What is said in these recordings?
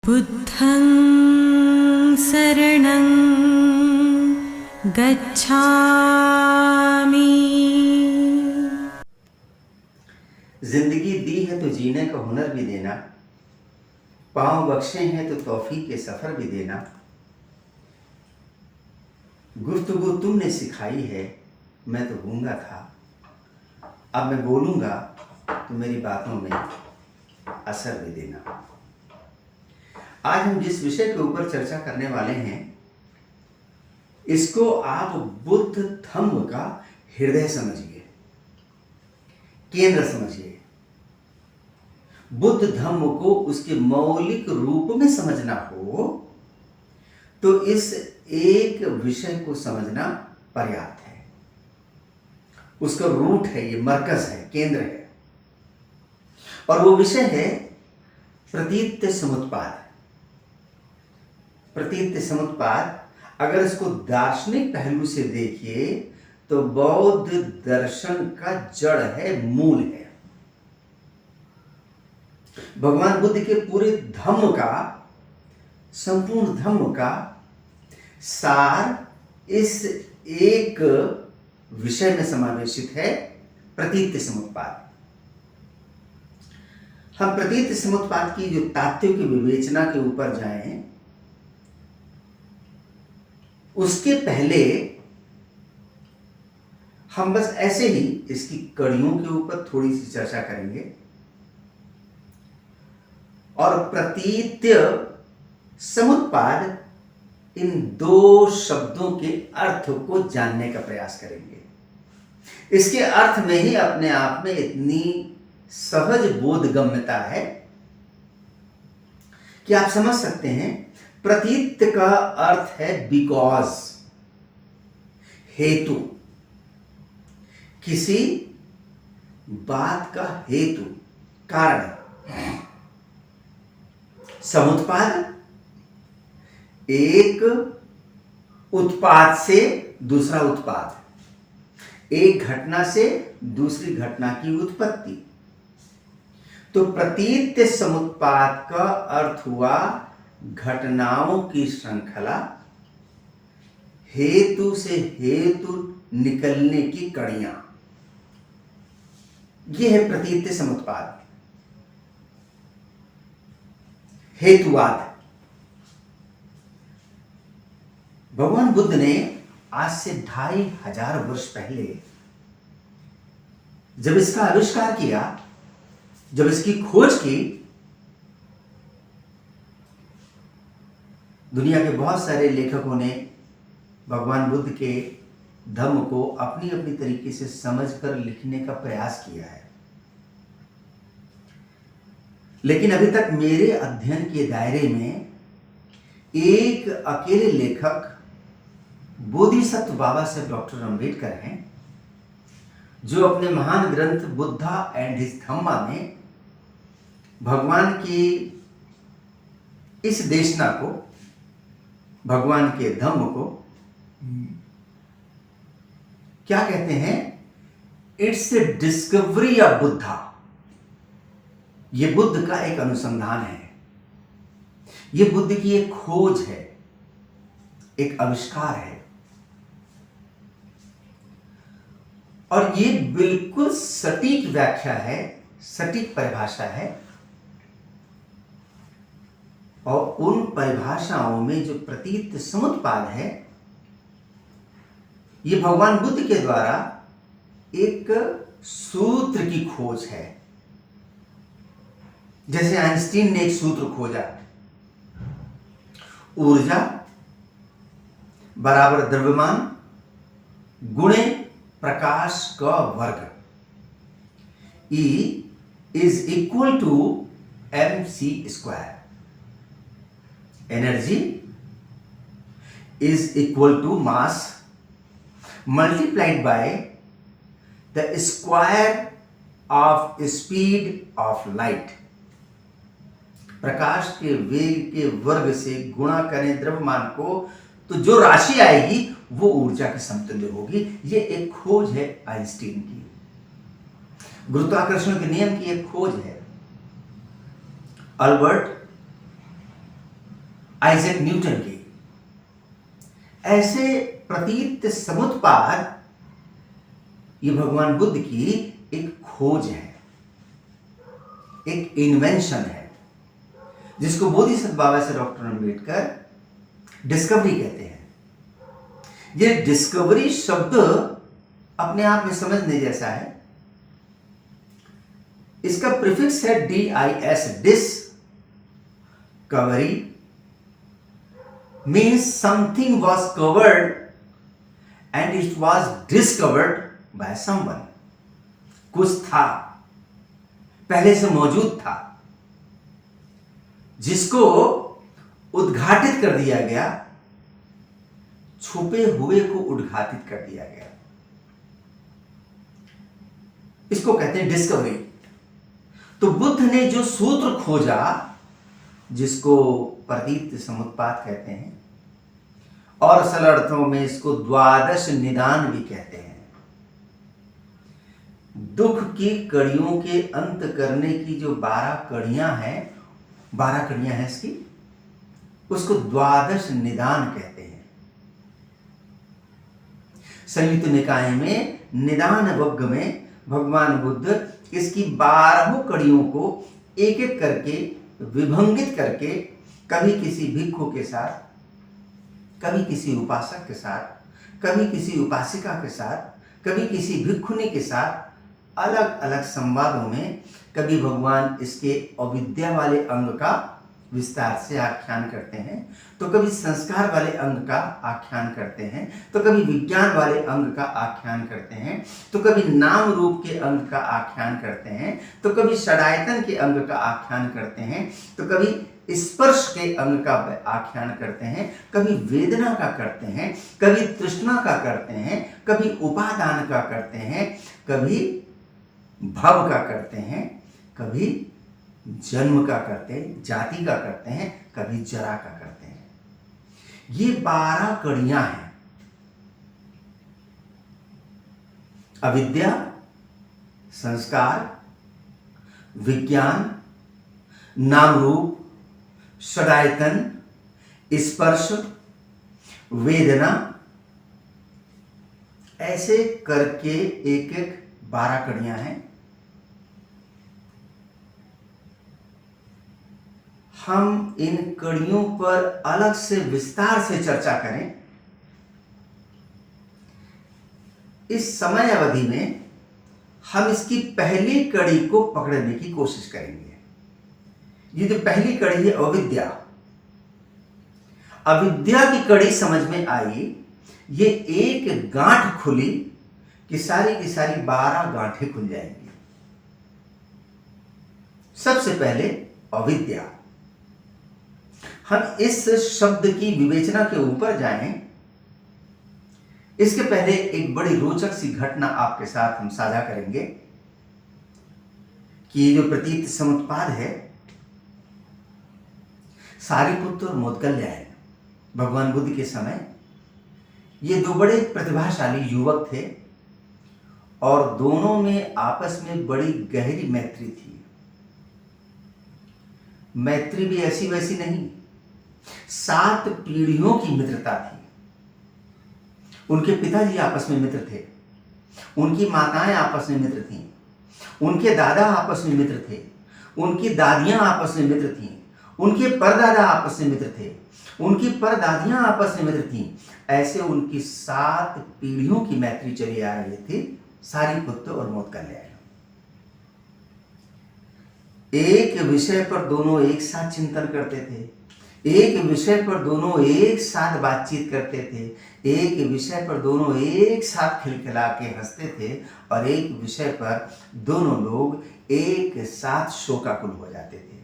बुद्धं शरणं गच्छामि। जिंदगी दी है तो जीने का हुनर भी देना, पांव बख्शे हैं तो तौफीक के सफर भी देना। गुफ्तगू तुमने सिखाई है, मैं तो गूंगा था, अब मैं बोलूंगा तो मेरी बातों में असर भी देना। आज हम जिस विषय के ऊपर चर्चा करने वाले हैं, इसको आप बुद्ध धम्म का हृदय समझिए, केंद्र समझिए। बुद्ध धम्म को उसके मौलिक रूप में समझना हो तो इस एक विषय को समझना पर्याप्त है। उसका रूट है, ये मरकज है, केंद्र है, और वो विषय है प्रतीत्य समुत्पाद। प्रतीत्य समुत्पाद अगर इसको दार्शनिक पहलू से देखिए तो बौद्ध दर्शन का जड़ है, मूल है। भगवान बुद्ध के पूरे धम्म का, संपूर्ण धम्म का सार इस एक विषय में समावेशित है, प्रतीत्य समुत्पाद। हम प्रतीत्य समुत्पाद की जो तात्विक विवेचना के ऊपर जाएं, उसके पहले हम बस ऐसे ही इसकी कड़ियों के ऊपर थोड़ी सी चर्चा करेंगे और प्रतीत्य समुत्पाद इन दो शब्दों के अर्थ को जानने का प्रयास करेंगे। इसके अर्थ में ही अपने आप में इतनी सहज बोधगम्यता है कि आप समझ सकते हैं। प्रतीत्य का अर्थ है बिकॉज, हेतु, किसी बात का हेतु, कारण। समुत्पाद एक उत्पाद से दूसरा उत्पाद, एक घटना से दूसरी घटना की उत्पत्ति। तो प्रतीत्य समुत्पाद का अर्थ हुआ घटनाओं की श्रृंखला, हेतु से हेतु निकलने की कड़ियां। यह है प्रतीत्य समुत्पाद, हेतुवाद। भगवान बुद्ध ने आज से 2500 वर्ष पहले जब इसका आविष्कार किया, जब इसकी खोज की, दुनिया के बहुत सारे लेखकों ने भगवान बुद्ध के धम्म को अपनी अपनी तरीके से समझकर लिखने का प्रयास किया है। लेकिन अभी तक मेरे अध्ययन के दायरे में एक अकेले लेखक बोधिसत्व बाबा साहब डॉक्टर अम्बेडकर हैं, जो अपने महान ग्रंथ बुद्धा एंड हिज धम्मा में भगवान की इस देशना को, भगवान के धम्म को क्या कहते हैं? It's a discovery of Buddha. ये बुद्ध का एक अनुसंधान है, ये बुद्ध की एक खोज है, एक आविष्कार है। और ये बिल्कुल सटीक व्याख्या है, सटीक परिभाषा है, और उन परिभाषाओं में जो प्रतीत्य समुत्पाद है, ये भगवान बुद्ध के द्वारा एक सूत्र की खोज है। जैसे आइंस्टीन ने एक सूत्र खोजा, ऊर्जा बराबर द्रव्यमान गुणे प्रकाश का वर्ग, E is equal to mc square. Energy is equal to mass multiplied by the square of speed of light। प्रकाश के वेग के वर्ग से गुणा करें द्रव्यमान को, तो जो राशि आएगी वो ऊर्जा के समतुल्य होगी। ये एक खोज है आइंस्टीन की, गुरुत्वाकर्षण के नियम की एक खोज है। अल्बर्ट आइजैक न्यूटन की। ऐसे प्रतीत समुत्पाद ये भगवान बुद्ध की एक खोज है, एक इन्वेंशन है, जिसको बोधिसत्व बाबा से डॉक्टर अम्बेडकर डिस्कवरी कहते हैं। ये डिस्कवरी शब्द अपने आप में समझने जैसा है। इसका प्रीफिक्स है DIS, discovery means something was covered and it was discovered by someone. कुछ था, पहले से मौजूद था, जिसको उद्घाटित कर दिया गया, छुपे हुए को उद्घाटित कर दिया गया। इसको कहते हैं डिस्कवरी। तो बुद्ध ने जो सूत्र खोजा, जिसको प्रतीत समुत्पाद कहते हैं, और असल अर्थों में इसको द्वादश निदान भी कहते हैं। दुख की कड़ियों के अंत करने की जो 12 कड़ियां हैं, 12 कड़ियां हैं इसकी, उसको द्वादश निदान कहते हैं। संयुक्त निकाय में निदान वग्ग में भगवान बुद्ध इसकी 12 कड़ियों को एक एक करके विभंगित करके, कभी किसी भिक्षु के साथ, कभी किसी उपासक के साथ, कभी किसी उपासिका के साथ, कभी किसी भिक्षुनी के साथ, अलग अलग संवादों में, कभी भगवान इसके अविद्या वाले अंग का विस्तार से आख्यान करते हैं, तो कभी संस्कार वाले अंग का आख्यान करते हैं, तो कभी विज्ञान वाले अंग का आख्यान करते हैं, तो कभी नाम रूप के अंग का आख्यान करते हैं, तो कभी षडायतन के अंग का आख्यान करते हैं, तो कभी स्पर्श के अंग का आख्यान करते हैं, कभी वेदना का करते हैं, कभी तृष्णा का करते हैं, कभी उपादान का करते हैं, कभी भव का करते हैं, कभी जन्म का करते हैं, जाति का करते हैं, कभी जरा का करते हैं। ये 12 कड़ियां हैं। अविद्या, संस्कार, विज्ञान, नाम रूप, षडायतन, स्पर्श, वेदना, ऐसे करके एक एक 12 कड़ियां हैं। हम इन कड़ियों पर अलग से विस्तार से चर्चा करें। इस समय अवधि में हम इसकी पहली कड़ी को पकड़ने की कोशिश करेंगे। ये जो पहली कड़ी है अविद्या, अविद्या की कड़ी समझ में आई। ये एक गांठ खुली कि सारी की सारी 12 गांठें खुल जाएंगी। सबसे पहले अविद्या। हम इस शब्द की विवेचना के ऊपर जाएं, इसके पहले एक बड़ी रोचक सी घटना आपके साथ हम साझा करेंगे कि ये जो प्रतीत समुत्पाद है, सारिपुत्र और मोदगल्यायन भगवान बुद्ध के समय ये 2 बड़े प्रतिभाशाली युवक थे और दोनों में आपस में बड़ी गहरी मैत्री थी। मैत्री भी ऐसी वैसी नहीं, 7 पीढ़ियों की मित्रता थी। उनके पिताजी आपस में मित्र थे, उनकी माताएं आपस में मित्र थीं, उनके दादा आपस में मित्र थे, उनकी दादियां आपस में मित्र थीं, उनके परदादा आपस में मित्र थे, उनकी परदादियां आपस में मित्र थीं। ऐसे उनकी 7 पीढ़ियों की मैत्री चली आ रही थी, सारिपुत्र और मोदगल्यायन। एक विषय पर दोनों एक साथ चिंतन करते थे, एक विषय पर दोनों एक साथ बातचीत करते थे, एक विषय पर दोनों एक साथ खिलखिला के हंसते थे, और एक विषय पर दोनों लोग एक साथ शोकाकुल हो जाते थे।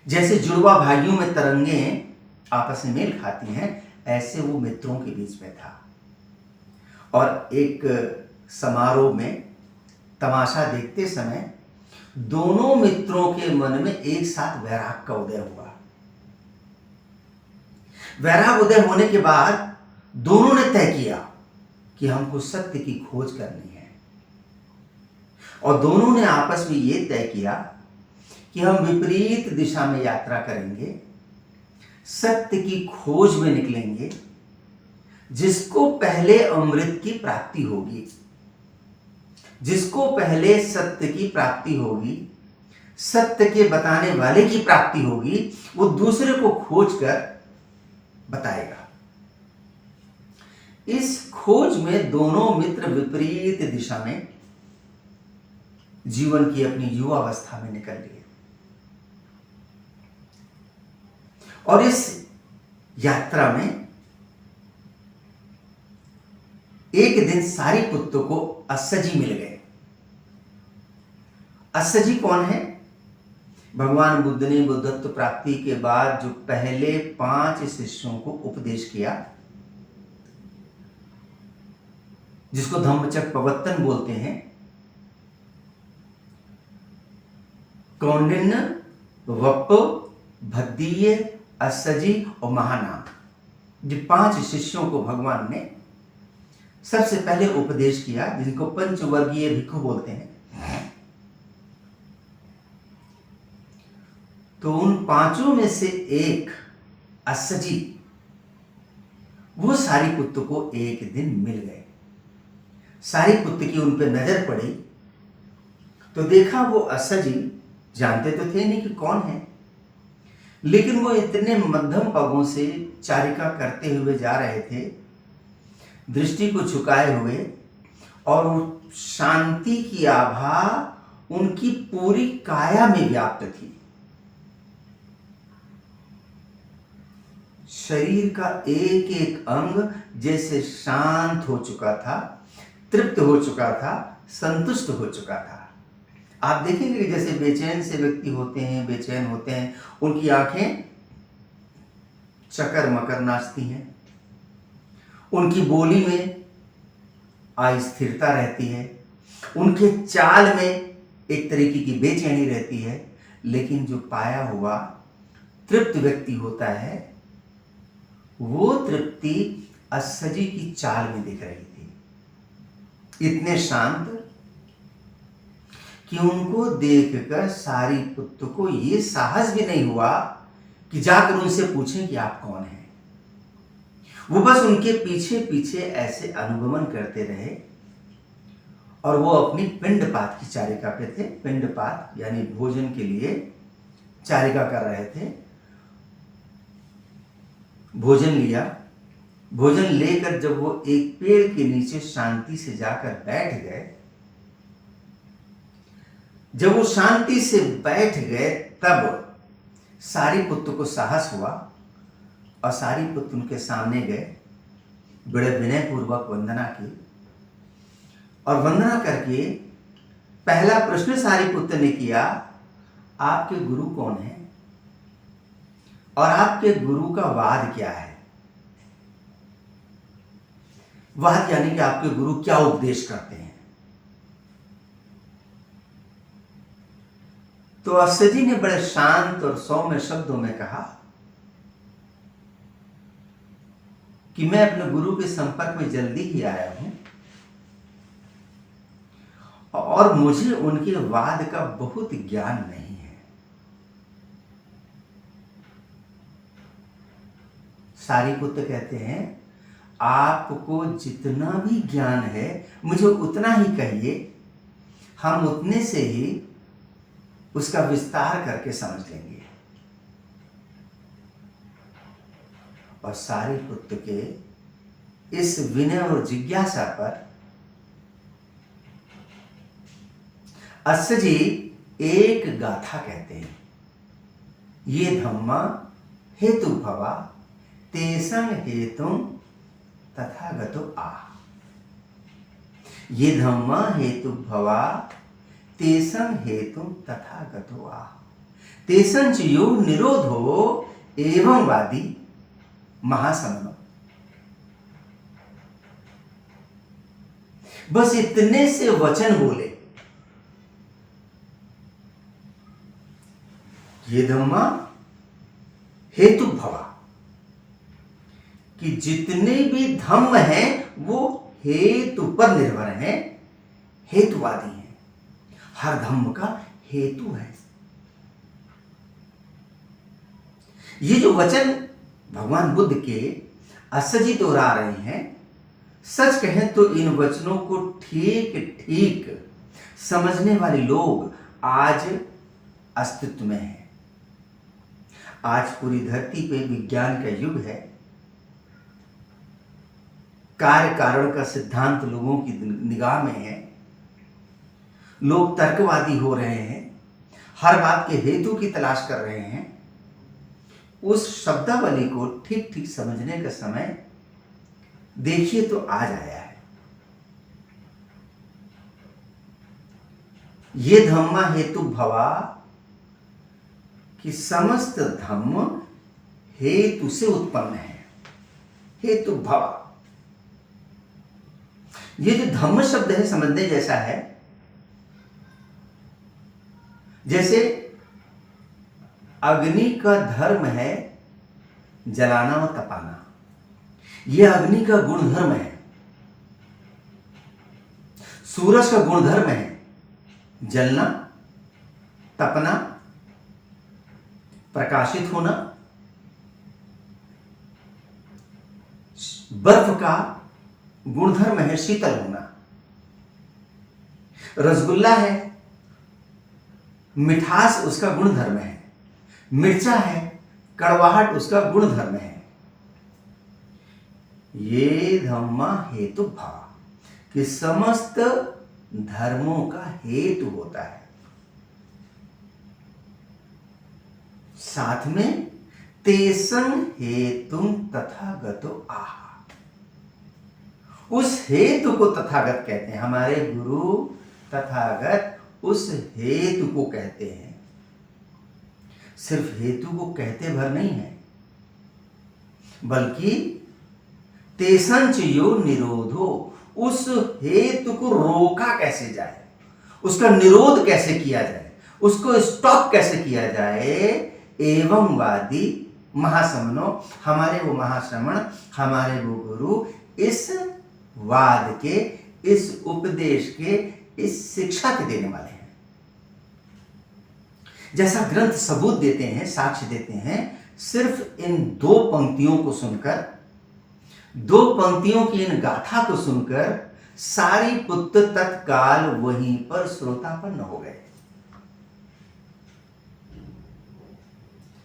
जैसे जुड़वा भाइयों में तरंगें आपस में मेल खाती हैं, ऐसे वो मित्रों के बीच में था। और एक समारोह में तमाशा देखते समय दोनों मित्रों के मन में एक साथ वैराग का उदय हुआ। वैराग उदय होने के बाद दोनों ने तय किया कि हमको सत्य की खोज करनी है, और दोनों ने आपस में यह तय किया कि हम विपरीत दिशा में यात्रा करेंगे, सत्य की खोज में निकलेंगे। जिसको पहले अमृत की प्राप्ति होगी, जिसको पहले सत्य की प्राप्ति होगी, सत्य के बताने वाले की प्राप्ति होगी, वो दूसरे को खोज कर बताएगा। इस खोज में दोनों मित्र विपरीत दिशा में जीवन की अपनी युवावस्था में निकल लिए और इस यात्रा में एक दिन सारिपुत्र को अस्सजी मिल गए। अस्सजी कौन है? भगवान बुद्ध ने बुद्धत्व प्राप्ति के बाद जो पहले 5 शिष्यों को उपदेश किया, जिसको धम्मचक्र प्रवर्तन बोलते हैं, कौंडिन्य, वप्प, भद्दीय, अस्सजी और महानाम, जो 5 शिष्यों को भगवान ने सबसे पहले उपदेश किया, जिनको पंचवर्गीय भिक्षु बोलते हैं। तो उन 5 में से एक अस्सजी वो सारिपुत्र को एक दिन मिल गए। सारिपुत्र की उन पे नजर पड़ी तो देखा वो अस्सजी, जानते तो थे नहीं कि कौन है, लेकिन वो इतने मध्यम पगों से चारिका करते हुए जा रहे थे, दृष्टि को झुकाए हुए, और शांति की आभा उनकी पूरी काया में व्याप्त थी। शरीर का एक एक अंग जैसे शांत हो चुका था, तृप्त हो चुका था, संतुष्ट हो चुका था। आप देखेंगे कि जैसे बेचैन से व्यक्ति होते हैं, बेचैन होते हैं, उनकी आंखें चकर मकर नाचती हैं, उनकी बोली में अस्थिरता रहती है, उनके चाल में एक तरीके की बेचैनी रहती है। लेकिन जो पाया हुआ तृप्त व्यक्ति होता है, वो तृप्ति अस्सजी की चाल में दिख रही थी। इतने शांत कि उनको देखकर सारिपुत्र को ये साहस भी नहीं हुआ कि जाकर उनसे पूछें कि आप कौन हैं। वो बस उनके पीछे पीछे ऐसे अनुगमन करते रहे और वो अपनी पिंडपात की चारिका पे थे। पिंडपात यानी भोजन के लिए चारिका कर रहे थे। भोजन लिया, भोजन लेकर जब वो एक पेड़ के नीचे शांति से जाकर बैठ गए, जब वो शांति से बैठ गए, तब सारिपुत्र को साहस हुआ और सारिपुत्र उनके सामने गए, बड़े विनय पूर्वक वंदना की, और वंदना करके पहला प्रश्न सारिपुत्र ने किया, आपके गुरु कौन है और आपके गुरु का वाद क्या है? वाद यानी कि आपके गुरु क्या उपदेश करते हैं? तो अस्सजी ने बड़े शांत और सौम्य शब्दों में कहा कि मैं अपने गुरु के संपर्क में जल्दी ही आया हूं और मुझे उनके वाद का बहुत ज्ञान नहीं है। सारिपुत्र कहते हैं, आपको जितना भी ज्ञान है मुझे उतना ही कहिए, हम उतने से ही उसका विस्तार करके समझ लेंगे। और सारिपुत्र के इस विनय और जिज्ञासा पर अस्सजी एक गाथा कहते हैं, ये धम्मा हेतु भवा तेसंग हेतुम तथागतो आह। ये धम्मा हेतु भवा तेसंग हेतुम तथागतो आह। तेसंच यो निरोधो एवं वादी महासमनो। बस इतने से वचन बोले, ये धम्मा हेतु भवा, कि जितने भी धम्म हैं वो हेतु पर निर्भर हैं, हेतुवादी हैं। हर धम्म का हेतु है। ये जो वचन भगवान बुद्ध के असजी दोहरा रहे हैं, सच कहें तो इन वचनों को ठीक ठीक समझने वाले लोग आज अस्तित्व में हैं। आज पूरी धरती पे विज्ञान का युग है। कार्य कारण का सिद्धांत लोगों की निगाह में है। लोग तर्कवादी हो रहे हैं, हर बात के हेतु की तलाश कर रहे हैं। उस शब्दावली को ठीक ठीक समझने का समय देखिए तो आज आया है। ये धम्मा हेतु भवा कि समस्त धम्म हेतु से उत्पन्न है। हेतु भवा, ये जो धम्म शब्द है समझने जैसा है। जैसे अग्नि का धर्म है जलाना व तपाना, यह अग्नि का गुणधर्म है। सूरज का गुणधर्म है जलना, तपना, प्रकाशित होना। बर्फ का गुणधर्म है शीतल होना। रसगुल्ला है, मिठास उसका गुणधर्म है। मिर्चा है, कड़वाहट उसका गुणधर्म है। ये धम्मा हेतु भाव कि समस्त धर्मों का हेतु होता है। साथ में तेसं हेतुम तथागतो आह, उस हेतु को तथागत कहते हैं। हमारे गुरु तथागत उस हेतु को कहते हैं। सिर्फ हेतु को कहते भर नहीं है, बल्कि तेसंच यो निरोधो, उस हेतु को रोका कैसे जाए, उसका निरोध कैसे किया जाए, उसको स्टॉप कैसे किया जाए। एवं वादी महासमनो, हमारे वो महाश्रमण, हमारे वो गुरु इस वाद के, इस उपदेश के, इस शिक्षा के देने वाले हैं। जैसा ग्रंथ सबूत देते हैं, साक्ष्य देते हैं, सिर्फ इन दो पंक्तियों को सुनकर, दो पंक्तियों की इन गाथा को सुनकर सारी पुत्र तत्काल वहीं पर श्रोतापन्न हो गए।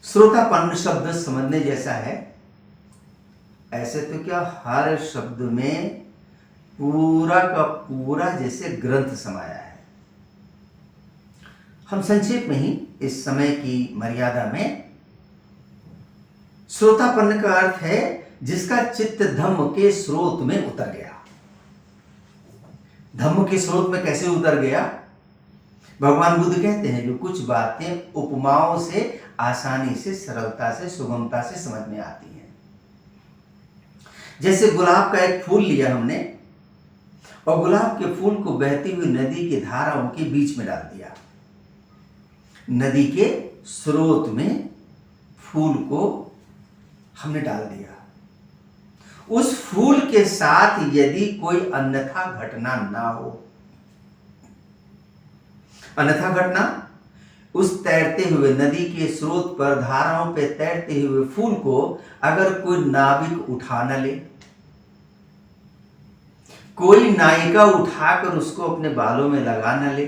श्रोतापन्न शब्द समझने जैसा है। ऐसे तो क्या हर शब्द में पूरा का पूरा जैसे ग्रंथ समाया है। हम संक्षेप में ही इस समय की मर्यादा में, श्रोतापन्न का अर्थ है जिसका चित्त धम्म के स्रोत में उतर गया। धम्म के स्रोत में कैसे उतर गया? भगवान बुद्ध कहते हैं जो कुछ बातें उपमाओं से आसानी से, सरलता से, सुगमता से समझ में आती हैं। जैसे गुलाब का एक फूल लिया हमने और गुलाब के फूल को बहती हुई नदी की धाराओं के बीच में डाल दिया। नदी के स्रोत में फूल को हमने डाल दिया। उस फूल के साथ यदि कोई अन्यथा घटना ना हो, अन्यथा घटना, उस तैरते हुए नदी के स्रोत पर धाराओं पे तैरते हुए फूल को अगर कोई नाविक उठा न ले, कोई नायिका उठाकर उसको अपने बालों में लगा न ले,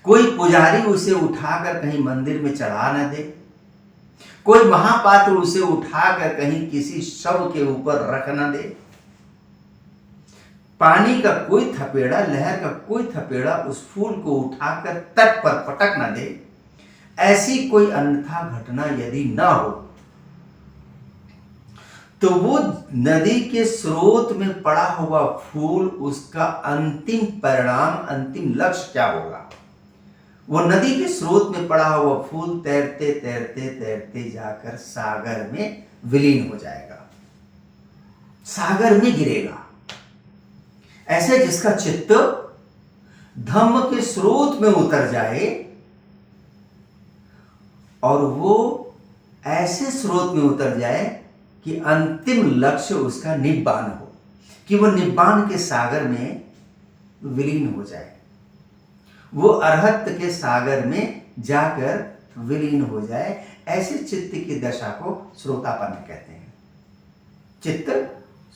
कोई पुजारी उसे उठाकर कहीं मंदिर में चढ़ा न दे, कोई महापात्र उसे उठाकर कहीं किसी शव के ऊपर रख न दे, पानी का कोई थपेड़ा, लहर का कोई थपेड़ा उस फूल को उठाकर तट पर पटक न दे, ऐसी कोई अन्यथा घटना यदि ना हो, तो वो नदी के स्रोत में पड़ा हुआ फूल, उसका अंतिम परिणाम, अंतिम लक्ष्य क्या होगा? वो नदी के स्रोत में पड़ा हुआ फूल तैरते तैरते तैरते जाकर सागर में विलीन हो जाएगा, सागर में गिरेगा। ऐसे जिसका चित्त धम्म के स्रोत में उतर जाए और वो ऐसे स्रोत में उतर जाए कि अंतिम लक्ष्य उसका निब्बान हो, कि वो निब्बान के सागर में विलीन हो जाए, वो अरहत के सागर में जाकर विलीन हो जाए, ऐसे चित्त की दशा को श्रोतापन्न कहते हैं। चित्त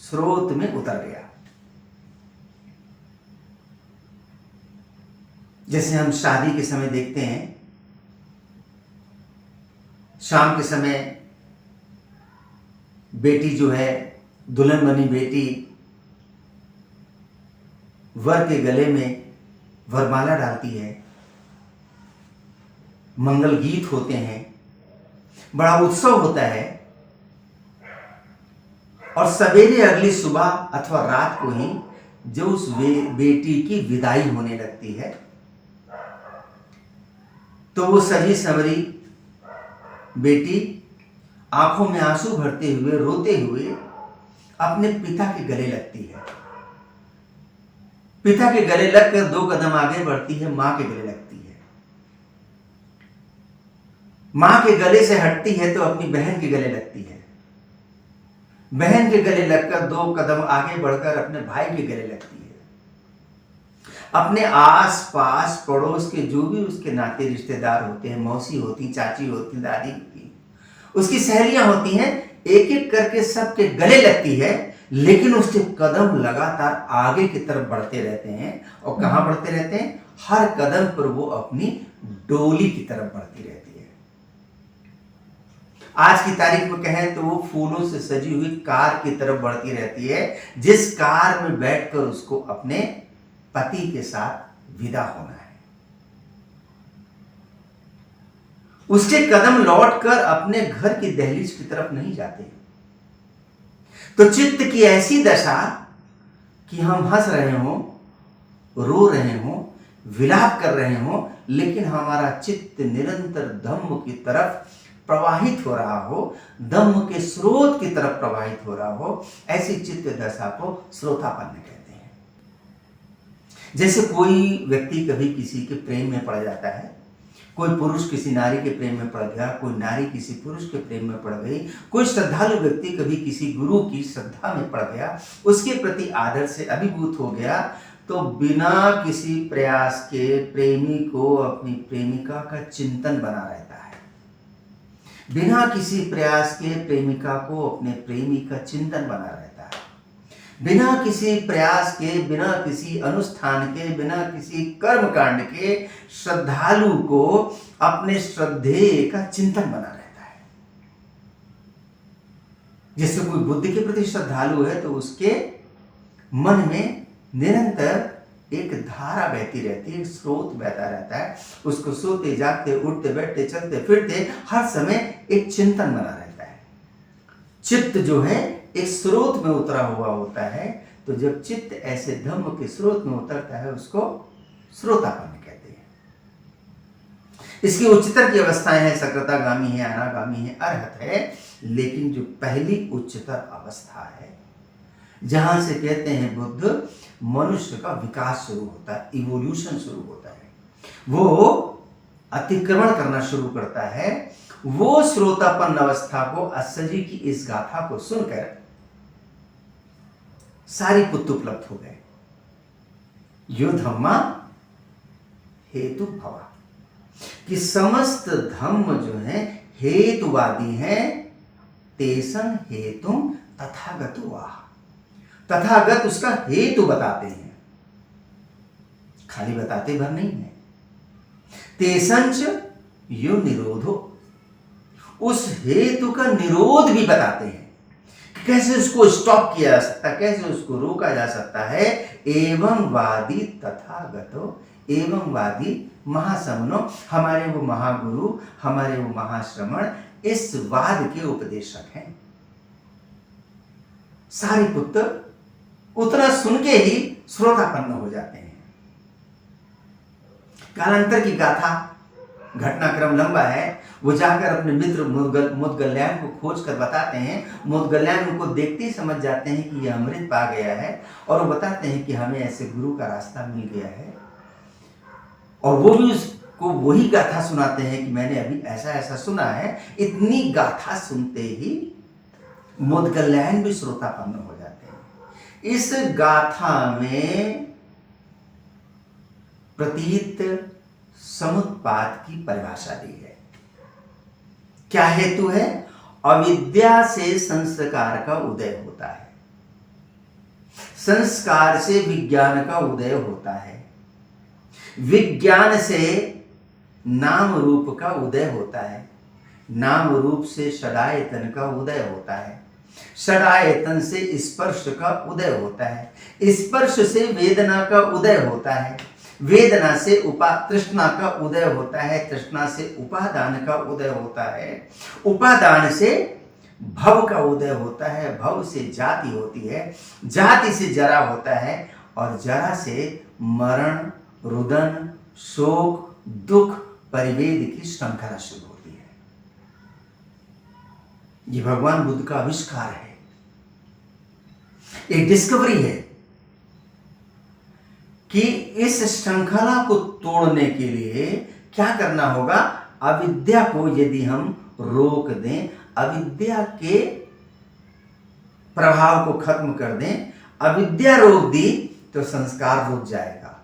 स्रोत में उतर गया। जैसे हम शादी के समय देखते हैं, शाम के समय बेटी जो है, दुल्हन बनी बेटी वर के गले में वरमाला डालती है, मंगल गीत होते हैं, बड़ा उत्सव होता है, और सवेरे अगली सुबह अथवा रात को ही जो उस बेटी की विदाई होने लगती है, तो वो सजी संवरी बेटी आंखों में आंसू भरते हुए, रोते हुए अपने पिता के गले लगती है। पिता के गले लगकर 2 कदम आगे बढ़ती है, मां के गले लगती है। मां के गले से हटती है तो अपनी बहन के गले लगती है। बहन के गले लगकर 2 कदम आगे बढ़कर अपने भाई के गले लगती है। अपने आस पास पड़ोस के जो भी उसके नाते रिश्तेदार होते हैं, मौसी होती, चाची होती, दादी होती, उसकी सहेलियां होती हैं, एक एक करके सबके गले लगती है। लेकिन उसके कदम लगातार आगे की तरफ बढ़ते रहते हैं। और कहां बढ़ते रहते हैं? हर कदम पर वो अपनी डोली की तरफ बढ़ती रहती है। आज की तारीख में कहें तो वो फूलों से सजी हुई कार की तरफ बढ़ती रहती है, जिस कार में बैठकर उसको अपने पति के साथ विदा होना है। उसके कदम लौटकर अपने घर की दहलीज की तरफ नहीं जाते। तो चित्त की ऐसी दशा कि हम हंस रहे हों, रो रहे हों, विलाप कर रहे हों, लेकिन हमारा चित्त निरंतर धम्म की तरफ प्रवाहित हो रहा हो, धम्म के स्रोत की तरफ प्रवाहित हो रहा हो, ऐसी चित्त दशा को श्रोतापन्न कहते हैं। जैसे कोई व्यक्ति कभी किसी के प्रेम में पड़ जाता है, कोई पुरुष किसी नारी के प्रेम में पड़ गया, कोई नारी किसी पुरुष के प्रेम में पड़ गई, कोई श्रद्धालु व्यक्ति कभी किसी गुरु की श्रद्धा में पड़ गया, उसके प्रति आदर से अभिभूत हो गया, तो बिना किसी प्रयास के प्रेमी को अपनी प्रेमिका का चिंतन बना रहता है। बिना किसी प्रयास के प्रेमिका को अपने प्रेमी का चिंतन बना रहता है। बिना किसी प्रयास के, बिना किसी अनुष्ठान के, बिना किसी कर्म कांड के श्रद्धालु को अपने श्रद्धेय का चिंतन बना रहता है। जैसे कोई बुद्ध के प्रति श्रद्धालु है तो उसके मन में निरंतर एक धारा बहती रहती है, एक स्रोत बहता रहता है। उसको सोते जागते, उठते बैठते, चलते फिरते हर समय एक चिंतन बना रहता है। चित्त जो है एक स्रोत में उतरा हुआ होता है। तो जब चित्त ऐसे धम्म के स्रोत में उतरता है, उसको श्रोतापन्न कहते हैं। इसकी उच्चतर की अवस्थाएं हैं, सकृतागामी है, अनागामी है, अरहत है। लेकिन जो पहली उच्चतर अवस्था है, जहां से कहते हैं बुद्ध, मनुष्य का विकास शुरू होता है, इवोल्यूशन शुरू होता है, वो अतिक्रमण करना शुरू करता है, वो श्रोतापन्न अवस्था को, अस्सजी की इस गाथा को सुनकर सारी पुत्र उपलब्ध हो गए। यो धम्मा हेतु भवा, कि समस्त धम्म जो है हेतुवादी हैं, तेसन हेतु तथागतो आह। तथागत उसका हेतु बताते हैं, खाली बताते भर नहीं है। तेसंच यो निरोधो, उस हेतु का निरोध भी बताते हैं, कैसे उसको स्टॉप किया जा सकता है, कैसे उसको रोका जा सकता है। एवं वादी तथागतो, एवं वादी महासमनो, हमारे वो महागुरु, हमारे वो महाश्रमण इस वाद के उपदेशक हैं। सारे पुत्र उतना सुन के ही श्रोतापन्न हो जाते हैं। कालांतर की गाथा, घटनाक्रम लंबा है। वो जाकर अपने मित्र मुदगल्यान को खोज कर बताते हैं। मुदगल्यान उनको देखते ही समझ जाते हैं कि यह अमृत पा गया है, और वो बताते हैं कि हमें ऐसे गुरु का रास्ता मिल गया है। और वो भी उसको वही गाथा सुनाते हैं कि मैंने अभी ऐसा ऐसा सुना है। इतनी गाथा सुनते ही मुदगल्यान भी श्रोतापन्न हो जाते हैं। इस गाथा में प्रतीत समुत्पाद की परिभाषा दी है। क्या हेतु है? अविद्या से संस्कार का उदय होता है, संस्कार से विज्ञान का उदय होता है, विज्ञान से नाम रूप का उदय होता है, नाम रूप से षडायतन का उदय होता है, षडायतन से स्पर्श का उदय होता है, स्पर्श से वेदना का उदय होता है, वेदना से तृष्णा का उदय होता है, तृष्णा से उपादान का उदय होता है, उपादान से भव का उदय होता है, भव से जाति होती है, जाति से जरा होता है, और जरा से मरण, रुदन, शोक, दुख, परिवेद की श्रृंखला शुरू होती है। ये भगवान बुद्ध का आविष्कार है, एक डिस्कवरी है कि इस श्रृंखला को तोड़ने के लिए क्या करना होगा। अविद्या को यदि हम रोक दें, अविद्या के प्रभाव को खत्म कर दें, अविद्या रोक दी तो संस्कार रुक जाएगा,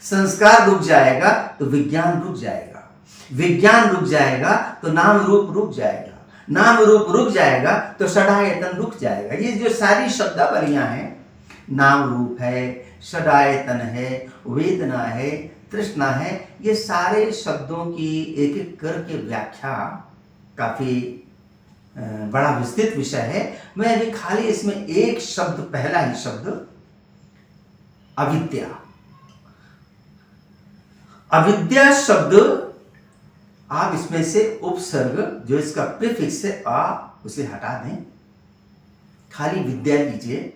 संस्कार रुक जाएगा तो विज्ञान रुक जाएगा, विज्ञान रुक जाएगा तो नाम रूप रुक जाएगा, नाम रूप रुक जाएगा तो षडायतन रुक जाएगा। ये जो सारी शब्दावलियां हैं, नाम रूप है, षडायतन है, वेदना है, तृष्णा है, ये सारे शब्दों की एक एक करके व्याख्या काफी बड़ा विस्तृत विषय है। मैं अभी खाली इसमें एक शब्द, पहला ही शब्द अविद्या, अविद्या शब्द आप इसमें से उपसर्ग जो इसका प्रीफिक्स है आ, उसे हटा दें, खाली विद्या लीजिए।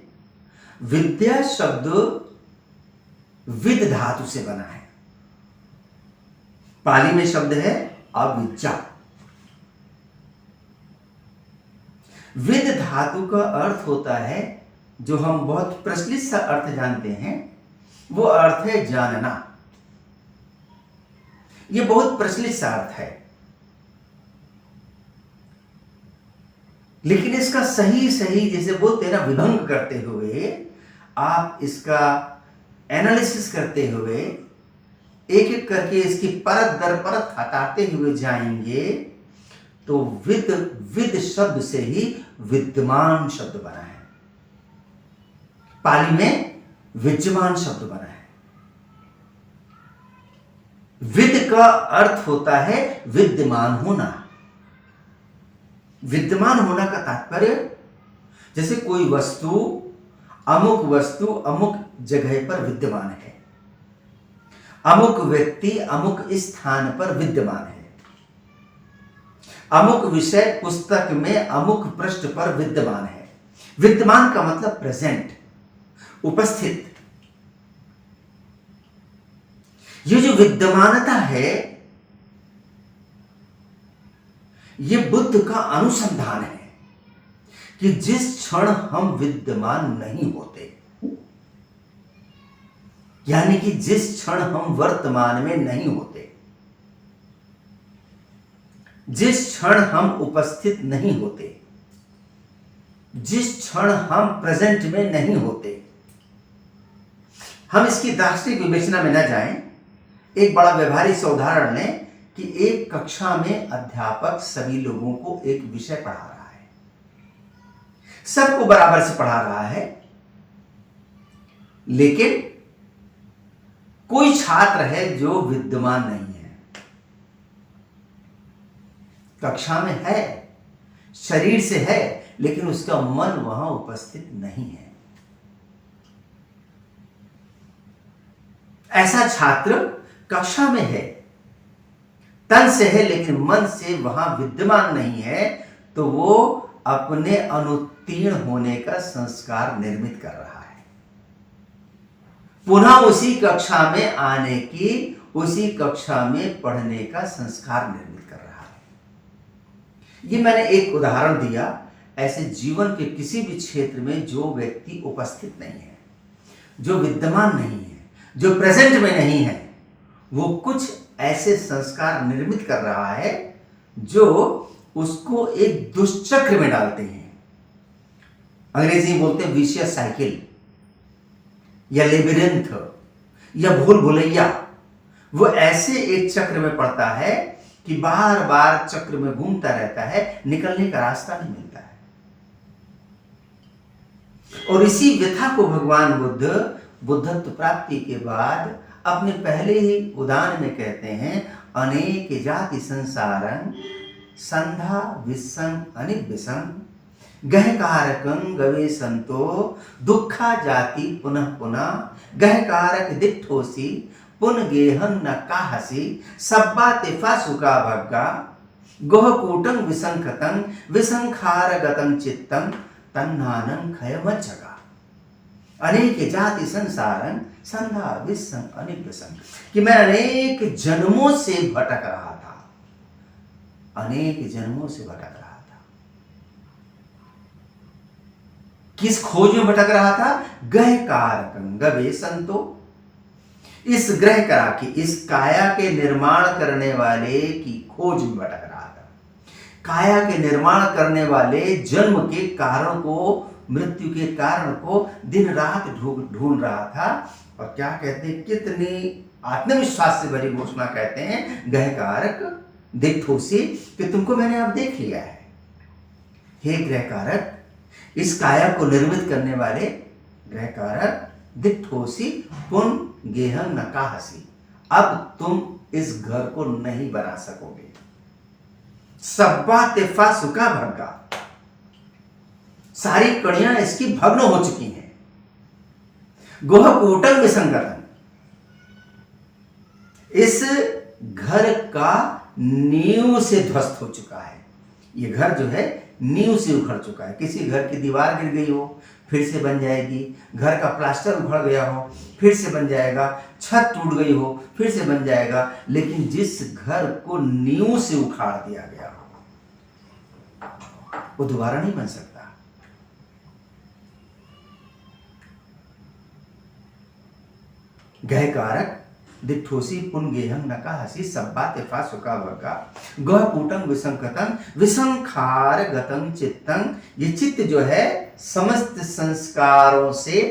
विद्या शब्द विद धातु से बना है, पाली में शब्द है अविद्या। विद धातु का अर्थ होता है, जो हम बहुत प्रचलित सा अर्थ जानते हैं, वो अर्थ है जानना। ये बहुत प्रचलित सा अर्थ है, लेकिन इसका सही जैसे बोलते हैं ना, विभंग करते हुए, आप इसका एनालिसिस करते हुए, एक एक करके इसकी परत दर परत हटाते हुए जाएंगे तो विद शब्द से ही विद्यमान शब्द बना है, पाली में विद्यमान शब्द बना है। विद का अर्थ होता है विद्यमान होना। विद्यमान होना का तात्पर्य, जैसे कोई वस्तु अमुक जगह पर विद्यमान है, अमुक व्यक्ति अमुक स्थान पर विद्यमान है, अमुक विषय पुस्तक में अमुक पृष्ठ पर विद्यमान है। विद्यमान का मतलब प्रेजेंट, उपस्थित। ये जो विद्यमानता है, ये बुद्ध का अनुसंधान है कि जिस क्षण हम विद्यमान नहीं होते, यानी कि जिस क्षण हम वर्तमान में नहीं होते, जिस क्षण हम उपस्थित नहीं होते, जिस क्षण हम प्रेजेंट में नहीं होते, हम इसकी दार्शनिक विवेचना में न जाएं, एक बड़ा व्यवहारिक सा उदाहरण लें कि एक कक्षा में अध्यापक सभी लोगों को एक विषय पढ़ा रहा है, सबको बराबर से पढ़ा रहा है, लेकिन कोई छात्र है जो विद्यमान नहीं है, कक्षा में है, शरीर से है, लेकिन उसका मन वहां उपस्थित नहीं है। ऐसा छात्र कक्षा में है, तन से है, लेकिन मन से वहां विद्यमान नहीं है, तो वो अपने अनुत्तीर्ण होने का संस्कार निर्मित कर रहा है, पुनः उसी कक्षा में आने की, उसी कक्षा में पढ़ने का संस्कार निर्मित कर रहा है। ये मैंने एक उदाहरण दिया। ऐसे जीवन के किसी भी क्षेत्र में जो व्यक्ति उपस्थित नहीं है, जो विद्यमान नहीं है, जो प्रेजेंट में नहीं है, वो कुछ ऐसे संस्कार निर्मित कर रहा है जो उसको एक दुष्चक्र में डालते हैं। अंग्रेजी में बोलते हैं विशियस साइकिल या लेबिरिंथ या भूल भुलैया। वो ऐसे एक चक्र में पड़ता है कि बार बार चक्र में घूमता रहता है, निकलने का रास्ता नहीं मिलता है। और इसी व्यथा को भगवान बुद्ध बुद्धत्व प्राप्ति के बाद अपने पहले ही उदान में कहते हैं, अनेक जाति संसारं संधा विसं अनिविसं गहकारकं गवेशंतो दुखा जाति पुनः पुनः गहकारक दिट्ठोसी पुन गेहन न काहसी सब्बा तिफा सुका भग्गा गोहकूटं विसंखतं विसंखारगतं चित्तं तन्नानं खयमज्जगा। अनेक जाति संसारं संधा विसं अनिविसं, कि मैं अनेक जन्मों से भटक रहा था, अनेक जन्मों से भटक रहा था। किस खोज में भटक रहा था? गह कारकं गवेशंतो, इस ग्रह करा की, इस काया के निर्माण करने वाले की खोज में भटक रहा था। काया के निर्माण करने वाले जन्म के कारण को, मृत्यु के कारण को दिन रात ढूंढ रहा था। और क्या कहते हैं, कितनी आत्मविश्वास से भरी घोषणा कहते हैं, गहकारक दिट्ठोसी, कि तुमको मैंने अब देख लिया है। हे ग्रहकारक, इस काया को निर्मित करने वाले ग्रहकारक, दिट्ठोसी पुन गेहं न काहसी, अब तुम इस घर को नहीं बना सकोगे। सब्बा तिफा सुका भग्गा, सारी कड़ियां इसकी भग्न हो चुकी हैं। गोहकूटं विसंगतं, इस घर का नींव से ध्वस्त हो चुका है। ये घर जो है नींव से उखड़ चुका है। किसी घर की दीवार गिर गई हो, फिर से बन जाएगी। घर का प्लास्टर उखड़ गया हो, फिर से बन जाएगा। छत टूट गई हो, फिर से बन जाएगा। लेकिन जिस घर को नींव से उखाड़ दिया गया हो, वो दोबारा नहीं बन सकता। गहकारक दिट्ठोसी पुन गेहं न काहसी सब्बा तिफा सुका भग्गा गहकूटं विसंखतं विसंखारगतं चित्तं, ये चित्त जो है समस्त संस्कारों से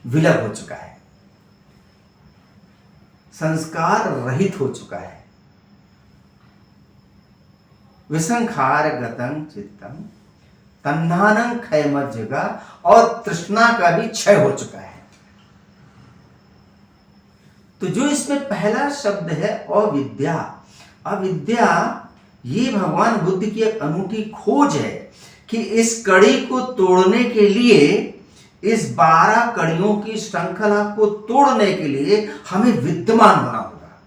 विलग हो चुका है, संस्कार रहित हो चुका है। विसंखारगतं चित्तं तन्नानं क्षयमज्जगा, और तृष्णा का भी क्षय हो चुका है। तो जो इसमें पहला शब्द है अविद्या, अविद्या ये भगवान बुद्ध की एक अनूठी खोज है कि इस कड़ी को तोड़ने के लिए, इस 12 कड़ियों की श्रृंखला को तोड़ने के लिए हमें विद्यमान होना होगा।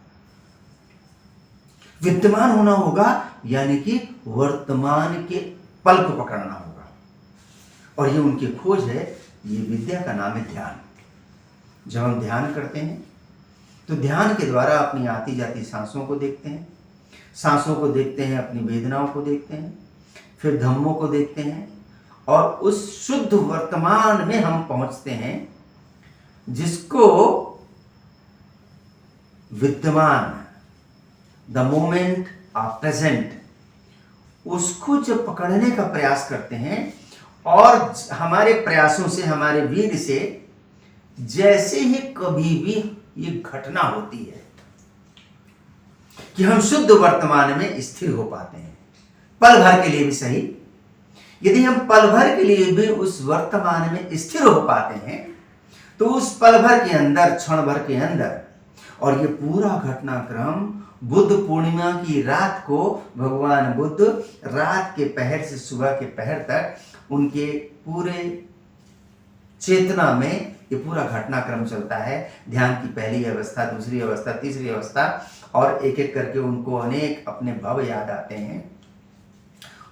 विद्यमान होना होगा यानी कि वर्तमान के पल को पकड़ना होगा। और ये उनकी खोज है। ये विद्या का नाम है ध्यान। जब हम ध्यान करते हैं तो ध्यान के द्वारा अपनी आती जाती सांसों को देखते हैं, सांसों को देखते हैं, अपनी वेदनाओं को देखते हैं, फिर धम्मों को देखते हैं, और उस शुद्ध वर्तमान में हम पहुंचते हैं जिसको विद्यमान, द मोमेंट ऑफ प्रेजेंट, उसको जब पकड़ने का प्रयास करते हैं, और हमारे प्रयासों से, हमारे वीर से जैसे ही कभी भी ये घटना होती है कि हम शुद्ध वर्तमान में स्थिर हो पाते हैं, पल भर के लिए भी सही, यदि हम पल भर के लिए भी उस वर्तमान में स्थिर हो पाते हैं, तो उस पल भर के अंदर, क्षण भर के अंदर, और ये पूरा घटनाक्रम बुद्ध पूर्णिमा की रात को भगवान बुद्ध रात के पहर से सुबह के पहर तक उनके पूरे चेतना में ये पूरा घटनाक्रम चलता है। ध्यान की पहली अवस्था, दूसरी अवस्था, तीसरी अवस्था, और एक एक करके उनको अनेक अपने भव याद आते हैं।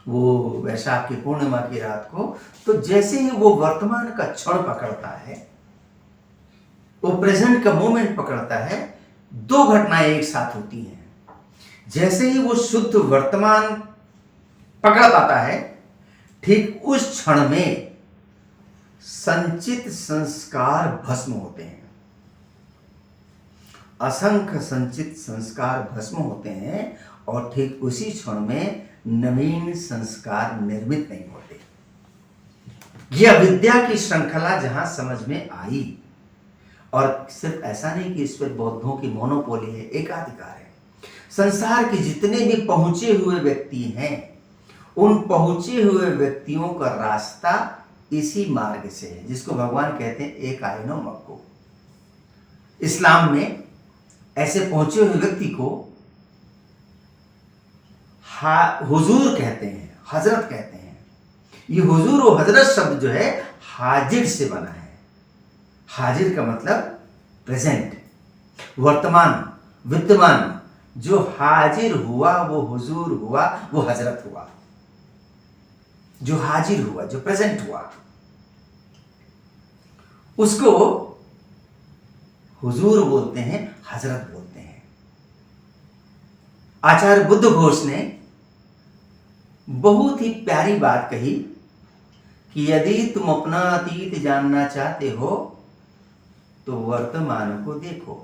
वो वैशाख की पूर्णिमा की रात को, तो जैसे ही वो वर्तमान का क्षण पकड़ता है, वो प्रेजेंट का मोमेंट पकड़ता है, 2 घटनाएं एक साथ होती हैं। जैसे ही वो शुद्ध वर्तमान पकड़ पाता है, ठीक उस क्षण में संचित संस्कार भस्म होते हैं। असंख्य संचित संस्कार भस्म होते हैं, और ठीक उसी क्षण में नवीन संस्कार निर्मित नहीं होते। यह विद्या की श्रृंखला जहां समझ में आई, और सिर्फ ऐसा नहीं कि इस पर बौद्धों की मोनोपोली है, एकाधिकार है। संसार के जितने भी पहुंचे हुए व्यक्ति हैं, उन पहुंचे हुए व्यक्तियों का रास्ता इसी मार्ग से है, जिसको भगवान कहते हैं एक आइनो मक्को। इस्लाम में ऐसे पहुंचे हुए व्यक्ति को हुजूर कहते हैं, हजरत कहते हैं। ये हुजूर और हजरत शब्द जो है हाजिर से बना है। हाजिर का मतलब प्रेजेंट, वर्तमान, विद्यमान। जो हाजिर हुआ वो हुजूर हुआ, वो हजरत हुआ। जो हाजिर हुआ, जो प्रेजेंट हुआ, उसको हुजूर बोलते हैं, हजरत बोलते हैं। आचार्य बुद्ध घोष ने बहुत ही प्यारी बात कही कि यदि तुम अपना अतीत जानना चाहते हो तो वर्तमान को देखो।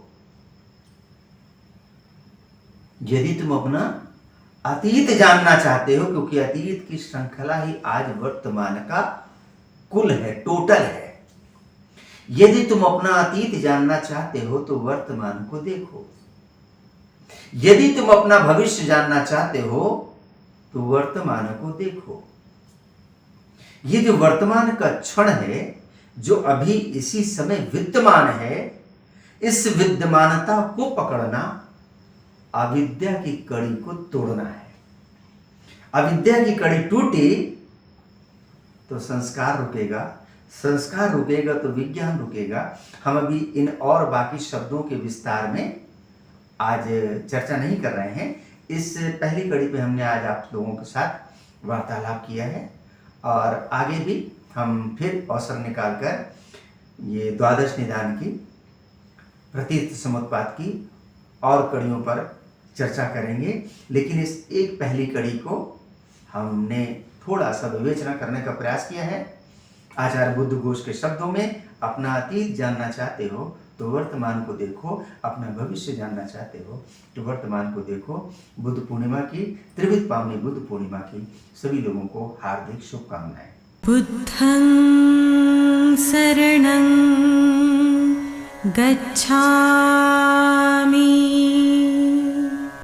यदि तुम अपना अतीत जानना चाहते हो, क्योंकि अतीत की श्रृंखला ही आज वर्तमान का कुल है, टोटल है। यदि तुम अपना अतीत जानना चाहते हो तो वर्तमान को देखो। यदि तुम अपना भविष्य जानना चाहते हो तो वर्तमान को देखो। ये जो वर्तमान का क्षण है, जो अभी इसी समय विद्यमान है, इस विद्यमानता को पकड़ना अविद्या की कड़ी को तोड़ना है। अविद्या की कड़ी टूटी तो संस्कार रुकेगा, संस्कार रुकेगा तो विज्ञान रुकेगा। हम अभी इन और बाकी शब्दों के विस्तार में आज चर्चा नहीं कर रहे हैं। इस पहली कड़ी पे हमने आज आप लोगों के साथ वार्तालाप किया है, और आगे भी हम फिर अवसर निकालकर ये द्वादश निदान की, प्रतीत समुत्पाद की और कड़ियों पर चर्चा करेंगे। लेकिन इस एक पहली कड़ी को हमने थोड़ा सा विवेचना करने का प्रयास किया है। आचार्य बुद्ध घोष के शब्दों में, अपना अतीत जानना चाहते हो तो वर्तमान को देखो, अपना भविष्य जानना चाहते हो तो वर्तमान को देखो। बुद्ध पूर्णिमा की, त्रिविध पावनी बुद्ध पूर्णिमा की सभी लोगों को हार्दिक शुभकामनाएं। बुद्धं शरणं गच्छामि।